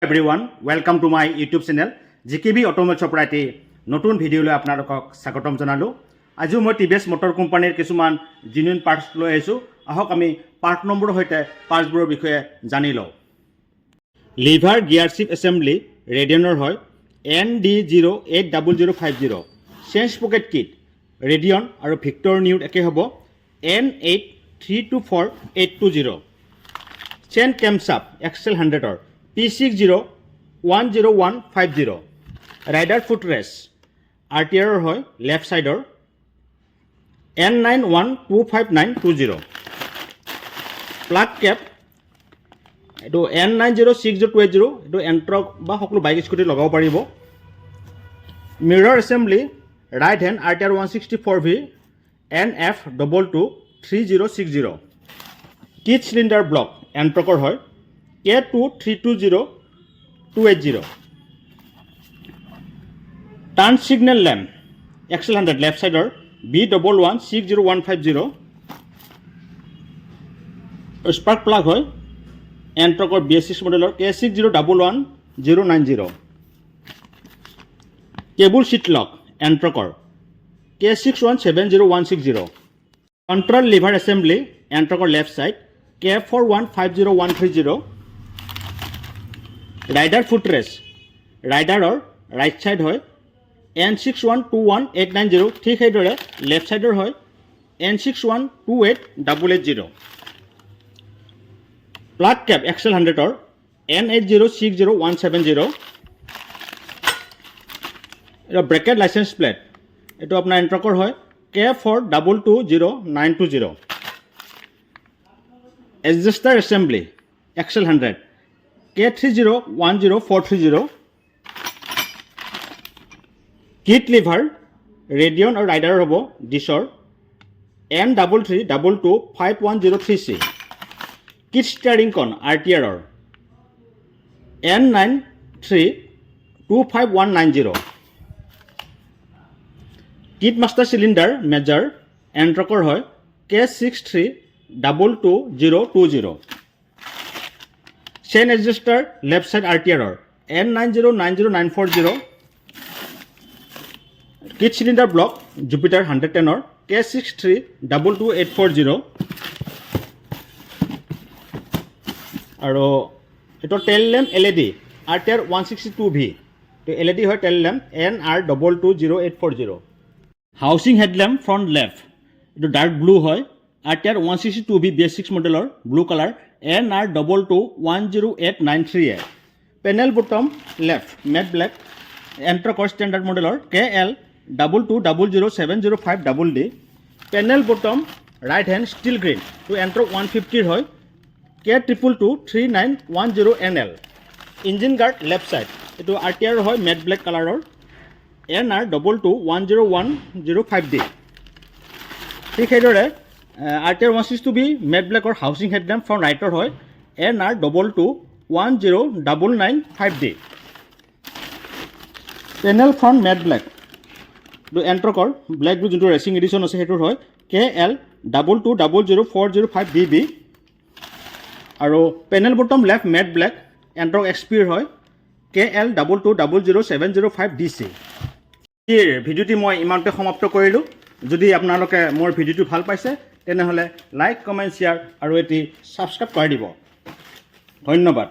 Everyone, welcome to my YouTube channel GKB Automotive Property নতুন ভিডিওলৈ আপোনালোকক স্বাগতম জনালো আজি মই TVS Motor Company কিছুমান জেনুইন পাৰ্টস লৈ আহিছো আহক আমি পাৰ্ট নম্বৰ হৈতে পাৰ্টছবোৰৰ বিষয়ে জানি লওঁ লিভাৰ গিয়াৰ শিফ্ট এছেম্বলি ৰেডিয়নৰ হয় ND080050 change pocket kit Radion আৰু ভিক্টৰ নিউট একে হ'ব N832480 চেন কেমছাপ এক্সেল 100 P60100150 ৰাইডাৰ ফুটৰেছ RTR হয় লেফ্ট সাইডৰ N912590 প্লাগ কেপ এটো N906020 এটো এন্ট্ৰক বা সকলো বাইক স্কুটি লগাব পাৰিব mirror assembly right hand RTR 164V NF223060 kit cylinder block এন্ট্ৰকৰ হয় K2320 turn signal lamp XL 100 left সাইডৰ B1160150 স্পাৰ্ক প্লাগ হয় এন্ট্ৰকৰ BS6 মডেলৰ K60111090 কেবল সিট লক এন্ট্ৰকৰ K617016 কন্ট্ৰল লিভাৰ এছেম্বলি এন্ট্ৰকৰ left side K415013 rider footrest ৰাইডাৰৰ right side হয় N612189 ঠিক সেইদৰে লেফ্ট সাইডৰ হয় N612880 plug Cape Excel 100ৰ N806017 এটা ব্ৰেকেট লাইসেন্স প্লেট এটো আপোনাৰ এন্ট্ৰকৰ হয় K422092 adjuster assembly XL 100 K301040 kit lever Radeon আৰু ৰাইডাৰ হ'ব ডিছৰ N33225103C kit steering cone RTR N93259190 kit master cylinder মেজাৰ এন্ট্ৰকৰ হয় K632220 chain adjuster left side RTR N9090940 kit cylinder block Jupiter 110 K632280 আৰু এটো টেল লেম্প LED RTR 162V তো LED হয় tail lamp NR220840 housing headlamp front left এটো dark blue হয় RTR 162V BS6 মডেলৰ blue colour NR221089 panel bottom left matte black এন্ট্ৰকৰ standard মডেলৰ KL22007005DD panel bottom right hand steel green তো Ntorq 150 হয় K2223910NL engine guard left side এটো RTR হয় matte black কালাৰৰ NR22101005D ঠিক সেইদৰে RTR 162V মেট ব্লেকৰ হাউচিং হেডল্যাম্প ফ্ৰম ৰাইটৰ হয় NR221095D panel front matte black তো এন্ট্ৰকৰ ব্লেক ব্লু যোনটো ৰেচিং এডিশ্যন আছে হেটোৰ হয় KL22004005DB আৰু panel bottom left matte black Ntorq এক্সপিৰ হয় KL22007005DC এই ভিডিওটি মই ইমানতে সমাপ্ত কৰিলো যদি আপোনালোকে মোৰ ভিডিওটো ভাল পাইছে তেনেহলে লাইক কমেন্ট শেয়াৰ আৰু এটি সাবস্ক্ৰাইব কৰি দিব ধন্যবাদ।